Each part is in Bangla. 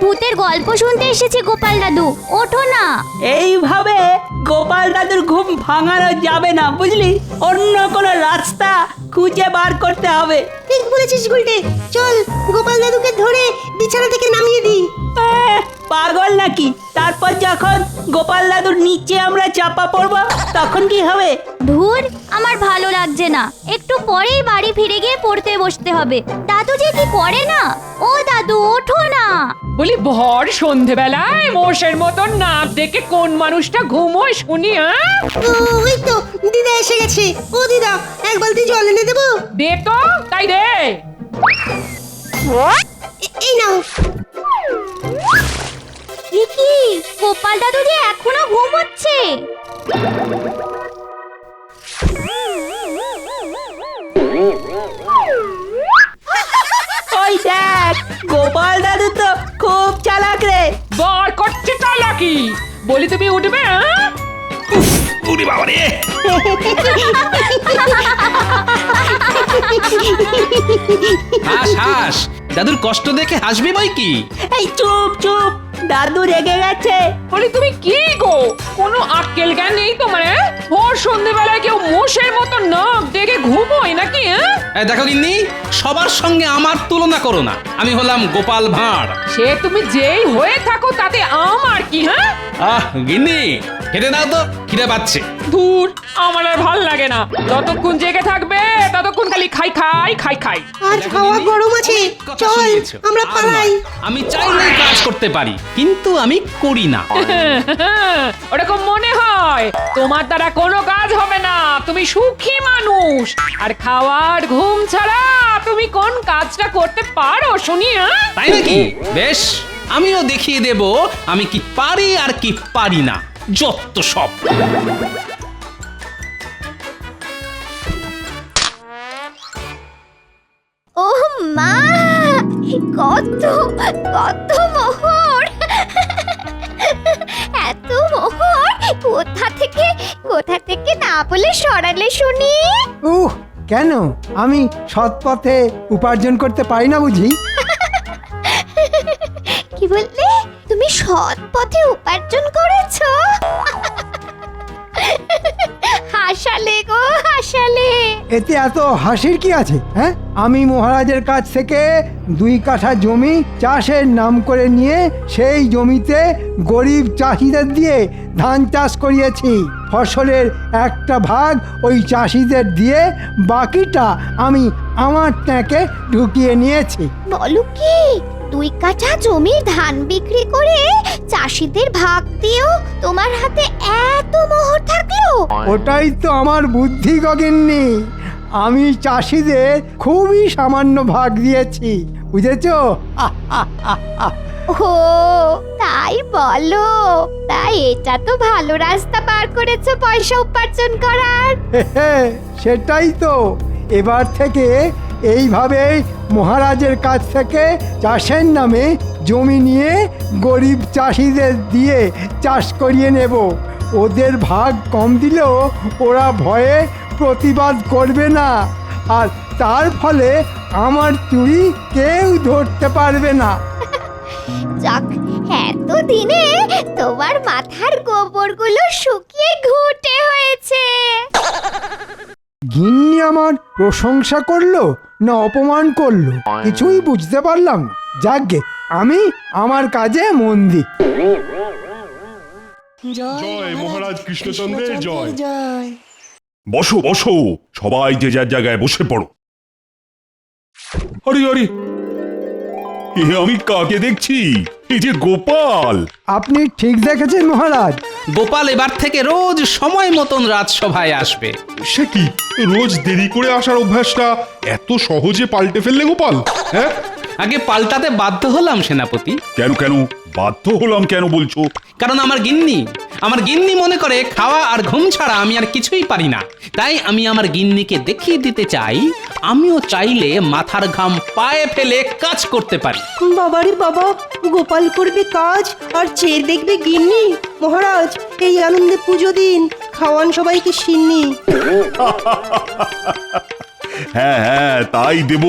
ভূতের গল্প শুনতে এসেছি গোপাল দাদু, ওঠো না। এইভাবে গোপাল দাদুর ঘুম ভাঙানো যাবে না, বুঝলি? অন্য কোনো রাস্তা খুঁজে বার করতে হবে। ঠিক বলেছিস গুলটে, চল গোপাল দাদুকে ধরে বিছানা থেকে নামিয়ে দিই। পাগল নাকি? তারপর যখন গোপাল দাদুর নিচে আমরা চাপা পড়বো তখন কি হবে? ধুর, আমার ভালো লাগছে না। একটু পরেই বাড়ি ফিরে গিয়ে পড়তে বসতে হবে। দাদু যে কি করে না। ও দাদু, ওঠো না। বলি ভর সন্ধেবেলায় মোষের মতন নাক ডেকে কোন মানুষটা ঘুমোয় শুনি? ওই তো দিদা এসে গেছে। ও দিদা, এক বালতি জল এনে দেবো? দে তো, তাই দে। এই নাও। কি গোপাল দাদু যে এখনো ঘুমোচ্ছে? ওই দেখ, গোপাল দাদু তো খুব চালাক রে। বর করছে চালাকি। বলি তুমি উঠবে? ওরে বাবা রে! হাস হাস, দাদুর কষ্ট দেখে হাসবি বই কি? এই চুপ চুপ, দাদু রেগে গেছে। বলি তুমি কি গো, কোনো আক্কেল জ্ঞান নেই তোমার? ভর সন্ধেবেলায় কেউ মোষের মতো নাক ডেকে ঘুমোয় নাকি? দেখো গিন্নি, সবার সঙ্গে আমার তুলনা করো না। আমি হলাম গোপাল ভাঁড়। সে তুমি যেই হয়ে থাকো তাতে আমার কি? গিন্নি, খেতে দাও তো, খিদে পাচ্ছে। ধুর, আমার আর ভাল লাগে না। যতক্ষণ জেগে থাকবে ততক্ষণ খালি খাই খাই খাই খাই। আর দেখো খাওয়া গিন্নি, গরম আছে, কথা চল শুনিয়েছো। আমরা আর পালাই। নয়, আমি চাইলেই কাজ করতে পারি, কিন্তু আমি করি না। ওরকম মনে হয়। তোমার দ্বারা কোনো কাজ হবে না। তুমি সুখী মানুষ। আর খাওয়ার ঘুম ছাড়া তুমি কোন কাজটা করতে পারো শুনি? তাই নাকি? বেশ, আমিও দেখিয়ে দেব আমি কি পারি আর কি পারি না। যত সব। ও মা, কত কত মোহর! এত মোহর কোথা থেকে না বলে সরালে শুনি? কেন আমি সৎ পথে উপার্জন করতে পারি না বুঝি? কি বললে? তুমি সৎ পথে উপার্জন করেছো? হাসালে গো, হাসালে। এতে এত হাসির কি আছে? হ্যাঁ, আমি মহারাজের কাছ থেকে 2 কাঠা জমি চাষের নাম করে নিয়ে সেই জমিতে গরিব চাষিদের দিয়ে ধান চাষ করিয়েছি। ফসলের একটা ভাগ ওই চাষিদের দিয়ে বাকিটা আমি আমার ট্যাঁকে ঢুকিয়ে নিয়েছি। বলো কি, 2 কাঠা জমির ধান বিক্রি করে চাষিদের ভাগ দিয়েও তোমার হাতে এত মোহর থাকলো? ওটাই তো আমার বুদ্ধি গগিন্নি। আমি চাষিদের খুবই সামান্য ভাগ দিয়েছি, বুঝেছো? ও তাই বলো? তাই এটা তো ভালো রাস্তা বার করেছো পয়সা উপার্জন করার। সেটাই তো। এবার থেকে এইভাবেই মহারাজের কাছ থেকে চাষের নামে জমি নিয়ে গরিব চাষিদের দিয়ে চাষ করিয়ে নেব। ওদের ভাগ কম দিলেও ওরা ভয়ে প্রতিবাদ করবে না, আর তার ফলে আমার চুরি কেউ ধরতে পারবে না। যাক, এত দিনে তোমার মাথার গোবরগুলো শুকিয়ে ঘুটে হয়েছে। গিন্নি আমার প্রশংসা করলো না অপমান করলো কিছুই বুঝতে পারলাম না। যাকগে, আমি আমার কাজে মন দিই। জয় মহারাজ কৃষ্ণচন্দ্রের জয়। জয়। বসো বসো, সবাই যে যার জায়গায় বসে পড়ো। আরে আরে, এ আমি কাকে দেখছি? এই যে গোপাল। আপনি ঠিক দেখেছেন মহারাজ। গোপাল এবার থেকে রোজ সময় মতন রাজসভায় আসবে। সে কি, রোজ দেরি করে আসার অভ্যাসটা এত সহজে পাল্টে ফেললে গোপাল? হ্যাঁ, আগে পাল্টাতে বাধ্য হলাম সেনাপতি। কেন কেন বাধ্য হলাম কেন বলছো? কারণ আমার গিন্নি মনে করে খাওয়া আর ঘুম ছাড়া আমি আর কিছুই পারি না। তাই আমি আমার গিন্নিকে দেখিয়ে দিতে চাই আমিও চাইলে মাথার ঘাম পায়ে ফেলে কাজ করতে পারি। বাবারে বাবা, গোপাল করবে কাজ আর চেয়ে দেখবে গিন্নি। মহারাজ, এই আনন্দে পুজো দিন, খাওয়ান সবাইকে সিন্নি। হ্যাঁ হ্যাঁ, তাই দেব।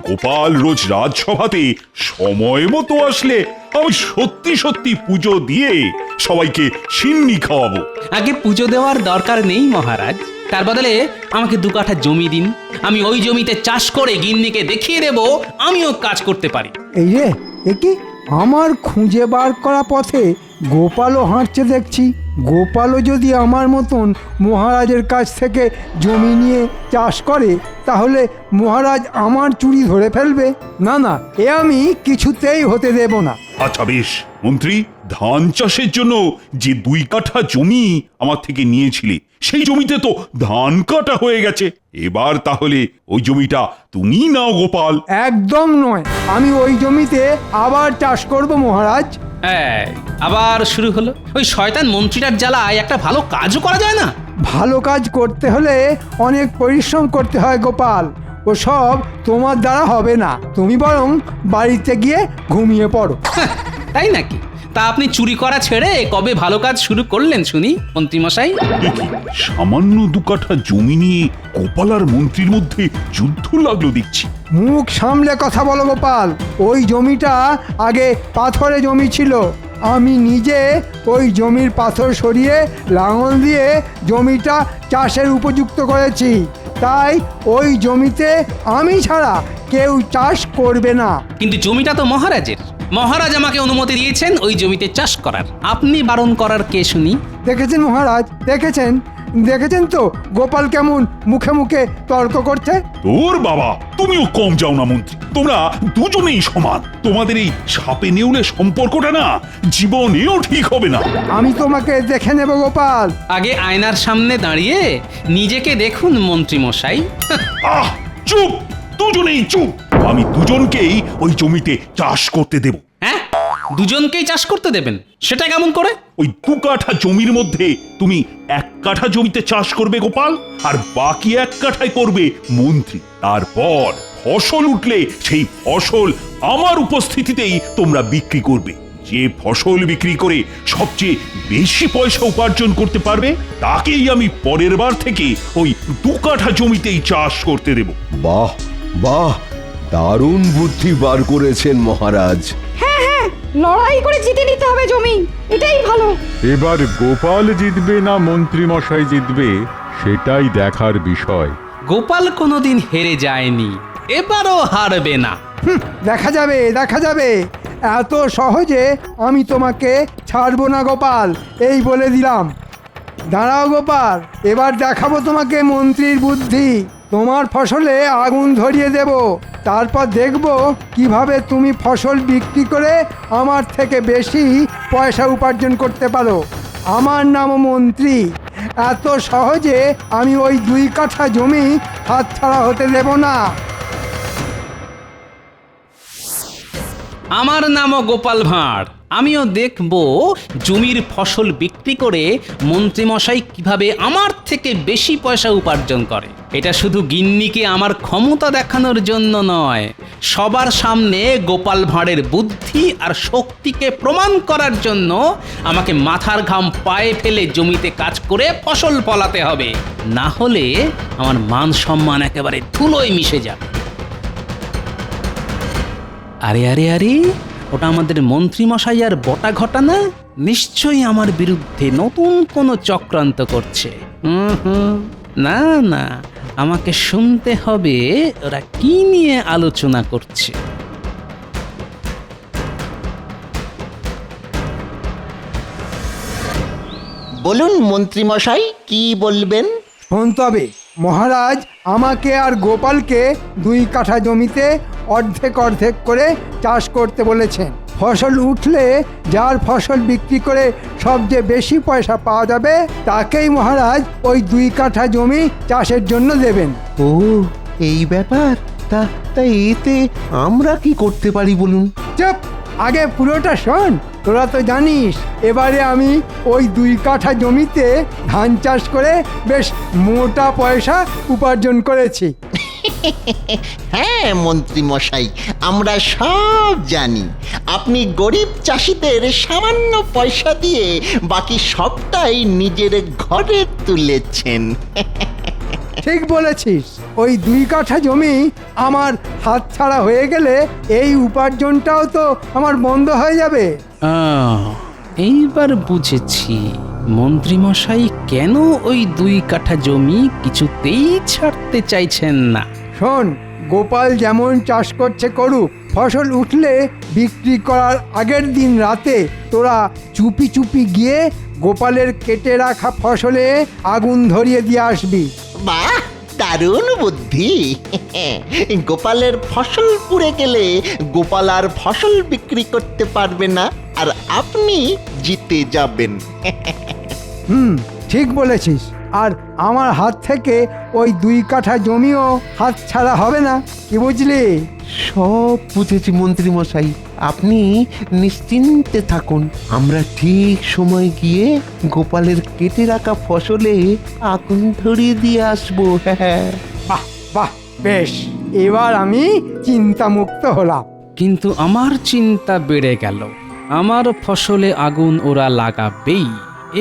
গোপাল রোজ রাজসভাতে সময় মতো আসলে আমি সত্যি সত্যি পুজো দিয়ে সবাইকে সিন্নি খাওয়াবো। আগে পুজো দেওয়ার দরকার নেই মহারাজ, তার বদলে আমাকে 2 কাঠা জমি দিন। আমি ওই জমিতে চাষ করে গিন্নিকে দেখিয়ে দেব আমিও কাজ করতে পারি। এই রে, এ কি আমার খুঁজে বার করা পথে গোপালও হাঁটছে দেখছি। গোপালও যদি আমার মতন মহারাজের কাছ থেকে জমি নিয়ে চাষ করে তাহলে মহারাজ আমার চুরি ধরে ফেলবে। না না, এ আমি কিছুতেই হতে দেব না। আচ্ছা বেশ মন্ত্রী, ধান চাষের জন্য যে 2 কাঠা জমি আমার থেকে নিয়েছিলে সেই জমিতে তো ধান কাটা হয়ে গেছে। এবার তাহলে ওই জমিটা তুমি নাও গোপাল। একদম নয়, আমি ওই জমিতে আবার চাষ করব মহারাজ। এই, আবার শুরু হলো। ওই শয়তান মন্ত্রীটার জ্বালায় একটা ভালো কাজও করা যায় না। ভালো কাজ করতে হলে অনেক পরিশ্রম করতে হয় গোপাল, ও সব তোমার দ্বারা হবে না। তুমি বরং বাড়িতে গিয়ে ঘুমিয়ে পড়ো। তাই নাকি? তা আপনি চুরি করা ছেড়ে কবে ভালো কাজ শুরু করলেন শুনি মন্ত্রীমশাই? এ কি, সামান্য 2 কাঠা জমি নিয়ে গোপাল আর মন্ত্রীর মধ্যে যুদ্ধ লাগলো দেখছি। মুখ সামলে কথা বলো গোপাল। ওই জমিটা আগে পাথরে জমি ছিল। আমি নিজে ওই জমির পাথর সরিয়ে লাঙল দিয়ে জমিটা চাষের উপযুক্ত করেছি। তাই ওই জমিতে আমি ছাড়া কেউ চাষ করবে না। কিন্তু জমিটা তো মহারাজের। মহারাজ আমাকে অনুমতি দিয়েছেন ওই জমিতে চাষ করার। আপনি বারণ করার কে শুনি? দেখেছেন মহারাজ, দেখেছেন দেখেছেন তো গোপাল কেমন মুখে মুখে তর্ক করছে। তোর বাবা, তুমিও কম যাও না মন্ত্রী। তোমরা দুজনেই সমান। তোমাদের এই সাপে নেউলে সম্পর্কটা না জীবনেও ঠিক হবে না। আমি তোমাকে দেখে নেব গোপাল। আগে আয়নার সামনে দাঁড়িয়ে নিজেকে দেখুন মন্ত্রীমশাই। আহ, চুপ, দুজনেই চুপ। আমি দুজনকেই ওই জমিতে চাষ করতে দেব। হ্যাঁ, দুজনকেই চাষ করতে দেবেন? সেটা কেমন করে? ওই 2 কাঠা জমির মধ্যে তুমি 1 কাঠা জমিতে চাষ করবে গোপাল, আর বাকি 1 কাঠায় করবে মন্ত্রী। তারপর ফসল উঠলে সেই ফসল আমার উপস্থিতিতেই তোমরা বিক্রি করবে। যে ফসল বিক্রি করে সবচেয়ে বেশি পয়সা উপার্জন করতে পারবে তাকেই আমি পরের বার থেকে ওই 2 কাঠা জমিতেই চাষ করতে দেব। বাহ বাহ, দারুণ বুদ্ধি বার করেছেন মহারাজ। লড়াই করে জিতে নিতে হবে জমি, এটাই ভালো। এবার গোপাল জিতবে না মন্ত্রী মশাই জিতবে সেটাই দেখার বিষয়। গোপাল কোনোদিন হেরে যায়নি, এবারও হারবে না। দেখা যাবে দেখা যাবে। এত সহজে আমি তোমাকে ছাড়বো না গোপাল, এই বলে দিলাম। দাঁড়াও গোপাল, এবার দেখাবো তোমাকে মন্ত্রীর বুদ্ধি। তোমার ফসলে আগুন ধরিয়ে দেব, তারপর দেখব কিভাবে তুমি ফসল বিক্রি করে আমার থেকে বেশি পয়সা উপার্জন করতে পারো। আমার নাম মন্ত্রী। এত সহজে আমি ওই 2 কাঠা জমি হাতছাড়া হতে দেব না। আমার নামও গোপাল ভাঁড়। আমিও দেখব জমির ফসল বিক্রি করে মন্ত্রীমশাই কিভাবে আমার থেকে বেশি পয়সা উপার্জন করে। এটা শুধু গিন্নিকে আমার ক্ষমতা দেখানোর জন্য নয়, সবার সামনে গোপাল ভাঁড়ের বুদ্ধি আর শক্তিকে প্রমাণ করার জন্য আমাকে মাথার ঘাম পায়ে ফেলে জমিতে কাজ করে ফসল ফলাতে হবে। না হলে আমার মান সম্মান একেবারে ধুলোয় মিশে যাবে। আরে আরে আরে, ওটা আমাদের মন্ত্রীমশাই আর বটা ঘটানা। নিশ্চয়ই আমার বিরুদ্ধে নতুন কোনো চক্রান্ত করছে। না না, আমাকে শুনতে হবে ওরা কি নিয়ে আলোচনা করছে। বলুন মন্ত্রী মশাই, কি বলবেন? শোন তবে, মহারাজ আমাকে আর গোপালকে 2 কাঠা জমিতে অর্ধেক অর্ধেক করে চাষ করতে বলেছেন। ফসল উঠলে যার ফসল বিক্রি করে সবচেয়ে বেশি পয়সা পাওয়া যাবে তাকেই মহারাজ ওই 2 কাঠা জমি চাষের জন্য দেবেন। ও, এই ব্যাপার। তা এতে আমরা কি করতে পারি বলুন? চুপ, আগে পুরোটা শোন। তোরা তো জানিস এবারে আমি ওই 2 কাঠা জমিতে ধান চাষ করে বেশ মোটা পয়সা উপার্জন করেছি। হ্যাঁ মন্ত্রী মশাই, আমরা সব জানি। আপনি গরিব চাষিদের সামান্য পয়সা দিয়ে বাকি সবটাই নিজের ঘরে তুলেছেন। ঠিক বলেছিস। ওই 2 কাঠা জমি আমার হাতছাড়া হয়ে গেলে এই উপার্জনটাও তো আমার বন্ধ হয়ে যাবে। এইবার বুঝেছি মন্ত্রীমশাই কেন ওই 2 কাঠা জমি কিছুতেই ছাড়তে চাইছেন না। শোন, গোপাল যেমন চাষ করছে করুক, ফসল উঠলে বিক্রি করার আগের দিন রাতে তোরা চুপি চুপি গিয়ে গোপালের কেটে রাখা ফসলে আগুন ধরিয়ে দিয়ে আসবি। বাহ, দারুণ বুদ্ধি। গোপালের ফসল পুড়ে গেলে গোপাল আর ফসল বিক্রি করতে পারবে না, আর আপনি জিতে যাবেন। ঠিক বলেছিস। আর আমার হাত থেকে ওই 2 কাঠা জমিও হাত ছাড়া হবে না, কি বুঝলি? সব বুঝেছি মন্ত্রী মশাই, আপনি নিশ্চিন্তে থাকুন। আমরা ঠিক সময় গিয়ে গোপালের কেটে রাখা ফসলে আগুন ধরিয়ে দিয়ে আসবো। হ্যাঁ, বাহ বাহ, বেশ, এবার আমি চিন্তামুক্ত হলাম। কিন্তু আমার চিন্তা বেড়ে গেল। আমার ফসলে আগুন ওরা লাগাবেই,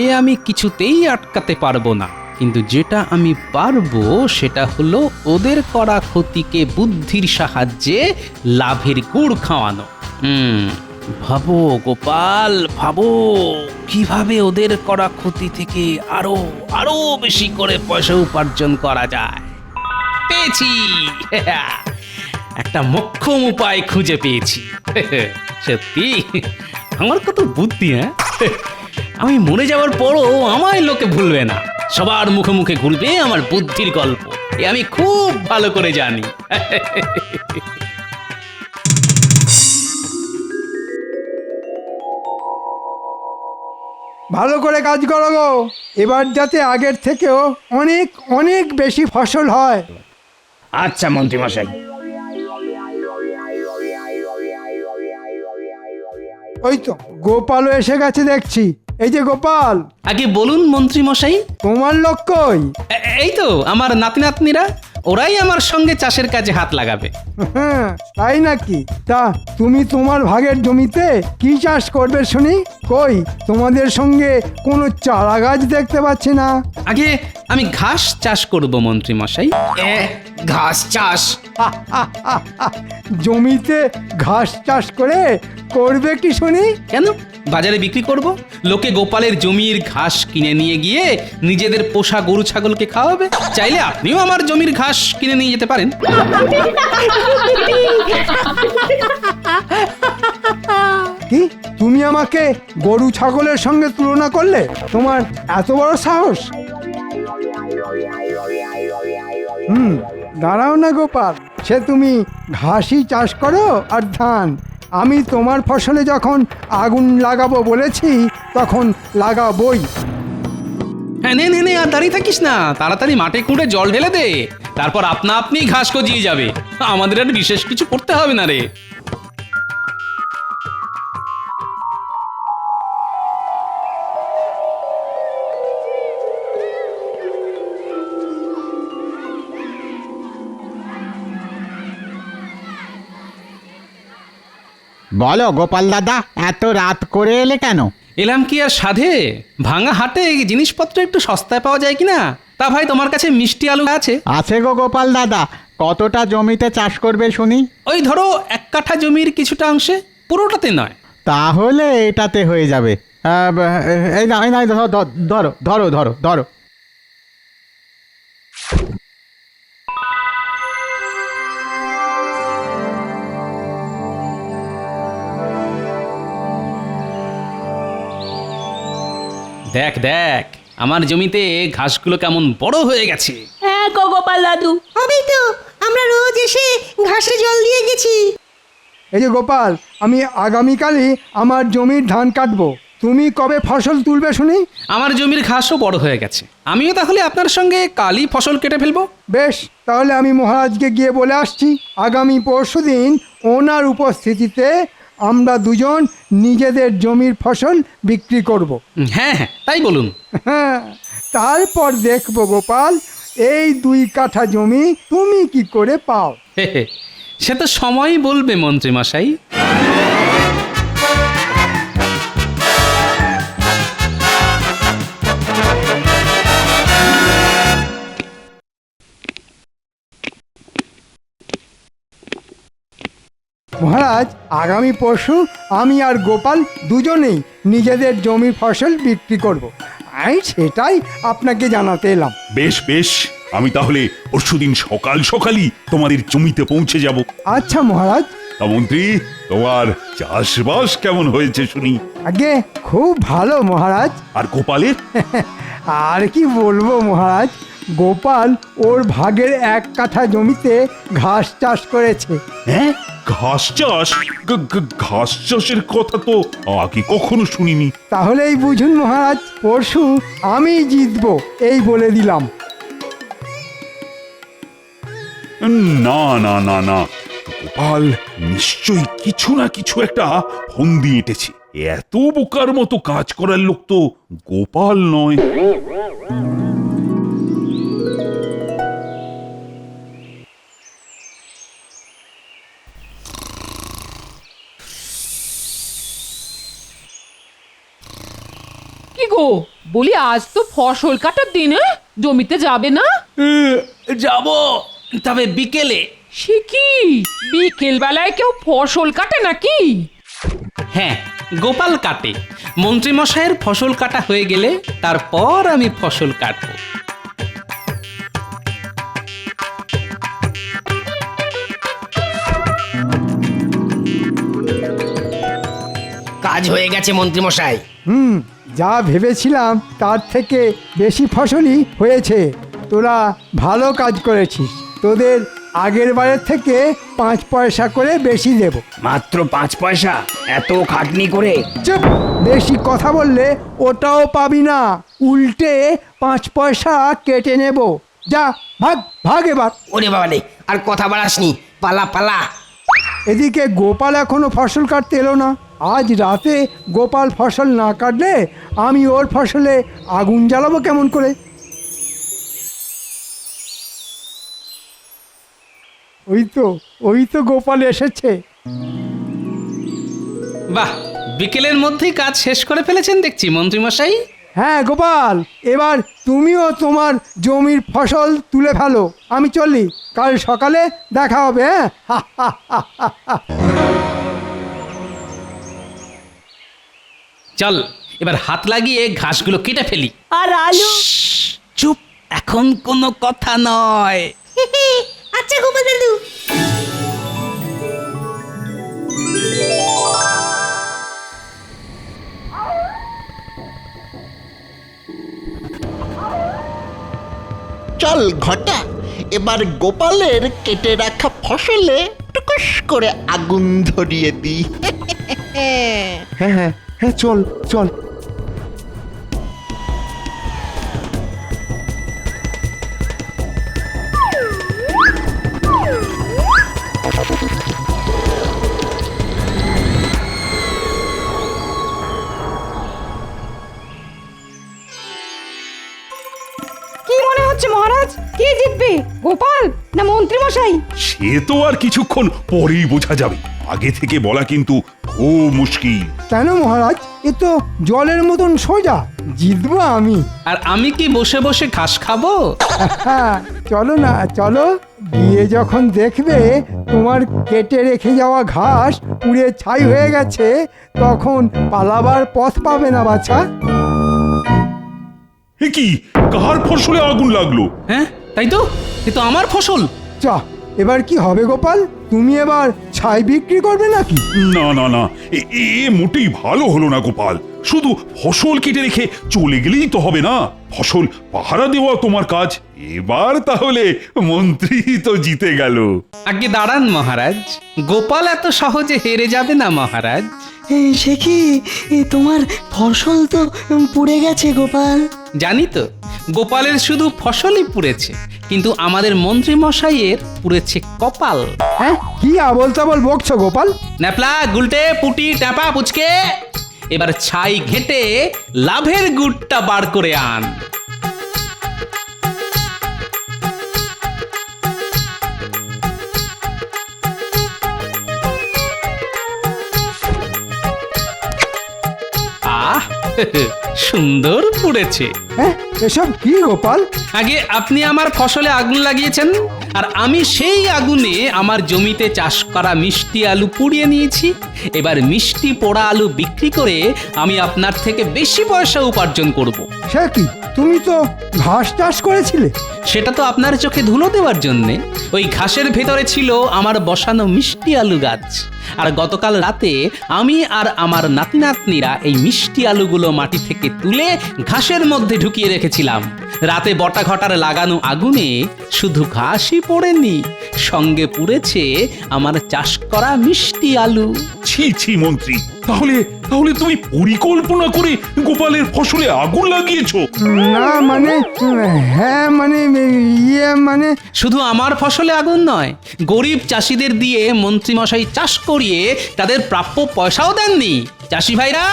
এ আমি কিছুতেই আটকাতে পারবো না। কিন্তু যেটা আমি পারবো সেটা হলো ওদের করা ক্ষতিকে বুদ্ধির সাহায্যে লাভের গুড় খাওয়ানো। ভাবো গোপাল, ভাবো কিভাবে ওদের করা ক্ষতি থেকে আরো আরো বেশি করে পয়সা উপার্জন করা যায়। পেয়েছি, একটা মোক্ষম উপায় খুঁজে পেয়েছি। সত্যি আমার কত বুদ্ধি! হ্যাঁ, আমি মরে যাওয়ার পরও আমায় লোকে ভুলবে না, সবার মুখে মুখে ঘুরবে আমার বুদ্ধির গল্প। এ আমি খুব ভালো করে জানি। ভালো করে কাজ করো গো, এবার যাতে আগের থেকেও অনেক অনেক বেশি ফসল হয়। আচ্ছা মন্ত্রীমশাই। ওই তো গোপালও এসে গেছে দেখছি। এই যে গোপাল। আগে বলুন মন্ত্রী মশাই। তোমার লোক কই? এই তো আমার নাতি নাতনিরা, ওরাই আমার সঙ্গে চাষের কাজে হাত লাগাবে। হ্যাঁ, তাই নাকি? তা তুমি তোমার ভাগের জমিতে কি চাষ করবে শুনি? কই তোমাদের সঙ্গে কোনো চারা গাছ দেখতে পাচ্ছি না। আগে আমি ঘাস চাষ করব মন্ত্রী মশাই। ঘাস চাষ? জমিতে ঘাস চাষ করবে কি শুনি? কেন, বাজারে বিক্রি করব। লোকে গোপালের জমির ঘাস কিনে নিয়ে গিয়ে নিজেদের পোষা গরু ছাগলকে খাওয়াবে। চাইলে আপনিও আমার জমির ঘাস কিনে নিয়ে যেতে পারেন। কি তুমি আমাকে গরু ছাগলের সঙ্গে তুলনা করলে? তোমার এত বড় সাহস! দাঁড়াও না গোপাল, সে তুমি ঘাসই চাষ করো আর ধান। আমি তোমার ফসলে যখন আগুন লাগাবো বলেছি তখন লাগাবই। হ্যাঁ, নে নে নে, আর দাঁড়িয়ে থাকিস না, তাড়াতাড়ি মাঠে খুঁড়ে জল ঢেলে দে, তারপর আপনা আপনি ঘাস গজিয়ে যাবে। আমাদের আর বিশেষ কিছু করতে হবে না রে। বলো গোপাল দাদা, এত রাত করে এলে কেন? এলাম কি আর সাধে, ভাঙা হাটে জিনিসপত্র একটু সস্তায় পাওয়া যায় কিনা। তা ভাই, তোমার কাছে মিষ্টি আলু আছে? আছে গো গোপাল দাদা। কতটা জমিতে চাষ করবে শুনি? ওই ধরো 1 কাঠা জমির কিছুটা অংশে, পুরোটাতে নয়। তাহলে এটাতে হয়ে যাবে। এই না, ধরো ধরো ধরো ধরো। দেখ দেখ, আমার জমিতে ঘাসগুলো কেমন বড় হয়ে গেছে। হ্যাঁ গো গোপাল দাদু, হবেই তো, আমরা রোজ এসে ঘাসে জল দিয়ে গেছি। এই যে গোপাল, আমি আগামীকালই আমার জমির ধান কাটবো। তুমি কবে ফসল তুলবে শুনি? আমার জমির ঘাসও বড় হয়ে গেছে, আমিও তাহলে আপনার সঙ্গে কালই ফসল কেটে ফেলবো। বেশ, তাহলে আমি মহারাজকে গিয়ে বলে আসছি আগামী পরশুদিন ওনার উপস্থিতিতে আমরা দুজন নিজেদের জমির ফসল বিক্রি করব। হ্যাঁ হ্যাঁ, তাই বলুন। হ্যাঁ, তারপর দেখবো গোপাল, এই 2 কাঠা জমি তুমি কি করে পাও। সে তো সময়ই বলবে মন্ত্রী মশাই। মহারাজ আগামী পরশু আমি আর গোপাল দুজনেই নিজেদের জমির ফসল বিক্রি করব। আমি সেটাই আপনাকে জানাতে এলাম। বেশ বেশ, আমি তাহলে পরশুদিন সকাল সকালই তোমাদের জমিতে পৌঁছে যাব। আচ্ছা মহারাজ। তা মন্ত্রী, তোমার চাষবাস কেমন হয়েছে শুনি? আগে খুব ভালো মহারাজ। আর গোপালের? আর কি বলবো মহারাজ, গোপাল ওর ভাগের 1 কাঠা জমিতে ঘাস চাষ করেছে। হ্যাঁ, ঘাস চাষ? ঘাস চাষের কথা তো আগে কখনো শুনিনি। তাহলেই বুঝুন মহারাজ, পরশু আমি জিতবো এই বলে দিলাম। না না না না, গোপাল নিশ্চয়ই কিছু না কিছু একটা ফন্দি এঁটেছে। এত বোকার মতো কাজ করার লোক তো গোপাল নয়। কি গো, বলি আজ তো ফসল কাটার দিন, জমিতে যাবে না? যাব, তবে বিকেলে। সে কি, বিকেল বেলায় কেউ ফসল কাটে নাকি? হ্যাঁ, গোপাল কাটে। মন্ত্রী মশাইয়ের ফসল কাটা হয়ে গেলে তারপর আমি ফসল কাটবো। কাজ হয়ে গেছে মন্ত্রী মশাই। যা ভেবেছিলাম তার থেকে বেশি ফসলই হয়েছে। তোরা ভালো কাজ করেছিস। তোদের আগের বারের থেকে 5 পয়সা করে বেশি দেব। মাত্র 5 পয়সা? এত খাটনি করে? চুপ, বেশি কথা বললে ওটাও পাবি না, উল্টে 5 পয়সা কেটে নেব। যা, ভাগ ভাগ এবার। ওরে বাবা রে, আর কথা বাড়াসনি, পালা পালা। এদিকে গোপাল এখনো ফসল কাটতে এলো না। আজ রাতে গোপাল ফসল না কাটলে আমি ওর ফসলে আগুন জ্বালাবো কেমন করে? ওই তো গোপাল এসেছে। বাহ, বিকেলের মধ্যেই কাজ শেষ করে ফেলেছেন দেখছি মন্ত্রী মশাই। হ্যাঁ গোপাল, এবার তুমিও তোমার জমির ফসল তুলে ফেলো। আমি চললি, কাল সকালে দেখা হবে। হ্যাঁ, চল, এবার হাত লাগিয়ে ঘাসগুলো কেটে ফেলি। আর আলু? চুপ, এখন কোনো কথা নয়। আচ্ছা গোপাল দাদু। চল ঘটা, এবার গোপালের কেটে রাখা ফসলে টুকুস করে আগুন ধরিয়ে দিই। হ্যাঁ হ্যাঁ হ্যাঁ, চল চল। কি মনে হচ্ছে মহারাজ, কে জিতবে, গোপাল না মন্ত্রী মশাই? সে তো আর কিছুক্ষণ পরেই বোঝা যাবে। আগে থেকে বলা কিন্তু খুব মুশকিল। কেন মহারাজ, এ তো জলের মতন সোজা। জিতবো আমি। আর আমি কি বসে বসে ঘাস খাবো? হ্যাঁ, চলো না চলো, গিয়ে যখন দেখবে তোমার কেটে রেখে যাওয়া ঘাস পুড়ে ছাই হয়ে গেছে, তখন পালাবার পথ পাবে না বাছা। এ কি, কার ফসলে আগুন লাগলো? হ্যাঁ, তাই তো, এ তো আমার ফসল। চ, এবার কি হবে গোপাল? তুমি এবার ছাই বিক্রি করবে নাকি? না না না, এ মোটেই ভালো হলো না গোপাল। শুধু ফসল কেটে রেখে চলে গেলেই তো হবে না, ফসল পাহারা দেওয়া তোমার কাজ। এবার তাহলে মন্ত্রী তো জিতে গেল। আগে দাঁড়ান মহারাজ, গোপাল এত সহজে হেরে যাবে না মহারাজ। সে কি, তোমার ফসল তো পুড়ে গেছে গোপাল। জানি তো, গোপালের শুধু ফসলই পুড়েছে, কিন্তু আমাদের মন্ত্রী মশাইয়ের পুড়েছে কপাল। হ্যাঁ, কি আবল তাবল বকছো গোপাল? ন্যাপলা, গুলটে, পুটি, টাপা, পুচকে, এবার ছাই ঘেটে লাভের গুড়টা বার করে আন। আহ, সুন্দর পুড়েছে। হ্যাঁ, এসব কি গোপাল? আগে আপনি আমার ফসলে আগুন লাগিয়েছেন, আর আমি সেই আগুনে আমার জমিতে চাষ করা মিষ্টি আলু পুড়িয়ে নিয়েছি। এবার মিষ্টি পোড়া আলু বিক্রি করে আমি আপনার থেকে বেশি পয়সা উপার্জন করব। সে কি, তুমি তো ঘাস চাষ করেছিলে? সেটা তো আপনার চোখে ধুলো দেওয়ার জন্যে। ওই ঘাসের ভেতরে ছিল আমার বসানো মিষ্টি আলু গাছ। আর গতকাল রাতে আমি আর আমার নাতি নাতনিরা এই মিষ্টি আলুগুলো মাটি থেকে তুলে ঘাসের মধ্যে ঢুকিয়ে রেখেছিলাম। রাতে বটা ঘটার লাগানো আগুনে শুধু ঘাসই পড়েনি, সঙ্গে পুড়েছে আমার চাষ করা মিষ্টি আলু। ছি ছি মন্ত্রী, তাহলে তাহলে তুমি পরিকল্পনা করে গোপালের ফসলে আগুন লাগিয়েছো? না মানে, হ্যাঁ মানে, মানে শুধু আমার ফসলে আগুন নয়, গরিব চাষিদের দিয়ে মন্ত্রীমশাই চাষ করিয়ে তাদের প্রাপ্য পয়সাও দেননি। চাষি ভাইরা,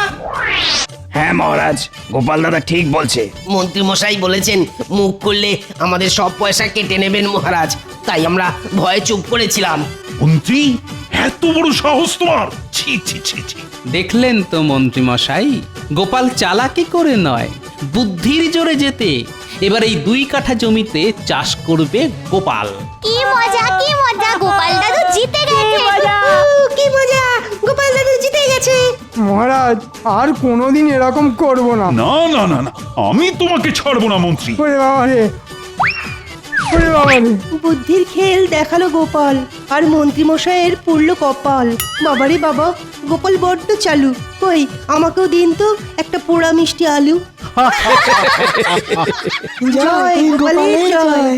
হ্যাঁ মহারাজ, গোপাল দাদা ঠিক বলছে। মন্ত্রী মশাই বলেছেন মুখ করলে আমাদের সব পয়সা কেটে নেবেন মহারাজ, তাই আমরা ভয়ে চুপ করেছিলাম। মন্ত্রী, এত বড় সাহস তোমার! ছি ছি ছি ছি। দেখলেন তো মন্ত্রীমশাই, গোপাল চালাকি করে নয়, বুদ্ধির জোরে যেতে এবার এই 2 কাঠা জমিতে চাষ করবে গোপাল। কি মজা, কি মজা, গোপাল দাদু জিতে গেছে। কি মজা, গোপাল দাদু জিতে গেছে। মহারাজ, আর কোনোদিন এরকম করব না। না না না না, আমি তোমাকে ছাড়বো না মন্ত্রী। ওরে বাবা রে, ওরে বাবা রে। বুদ্ধির খেল দেখালো গোপাল, আর মন্ত্রী মশাইয়ের পুড়ল কপাল। বাবারে বাবা, গোপাল বড্ড চালু। কই, আমাকেও দিন তো একটা পোড়া মিষ্টি আলু। জয় গোপালের জয়।